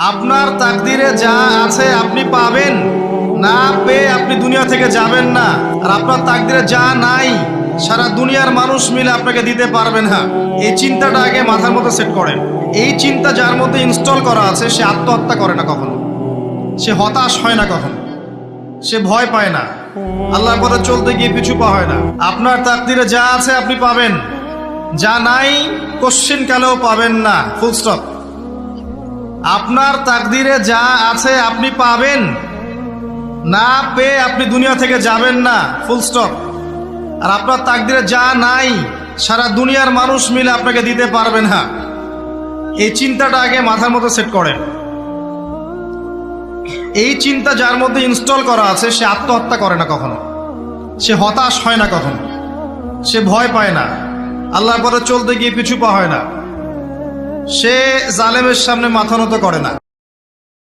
আপনার তাকদিরে যা আছে আপনি পাবেন, না পেয়ে আপনি দুনিয়া থেকে যাবেন না। আর আপনার তাকদিরে যা নাই সারা দুনিয়ার মানুষ মিলে আপনাকে দিতে পারবেন না। এই চিন্তাটা আগে মাথার মধ্যে সেট করেন। এই চিন্তা যার মধ্যে ইনস্টল করা আছে সে আত্মহত্যা করে না কখনো, সে হতাশ হয় না কখনো, সে ভয় পায় না, আল্লাহর পথে চলতে গিয়ে পিছু পা হয় না। আপনার তাকদিরে যা আছে আপনি পাবেন, যা নাই কোশ্চেন কালেও পাবেন না, ফুল স্টপ। আপনার তাকদিরে যা আছে আপনি পাবেন, না পেয়ে আপনি দুনিয়া থেকে যাবেন না, ফুল স্টপ। আর আপনার তাকদিরে যা নাই সারা দুনিয়ার মানুষ মিলে আপনাকে দিতে পারবেন না। এই চিন্তাটা আগে মাথার মধ্যে সেট করেন। এই চিন্তা যার মধ্যে ইনস্টল করা আছে সে আত্মহত্যা করে না কখনো, সে হতাশ হয় না কখনো, সে ভয় পায় না, আল্লাহর পথে চলতে গিয়ে পিছু পা হয় না, সে জালেমের সামনে মাথা নত করে না।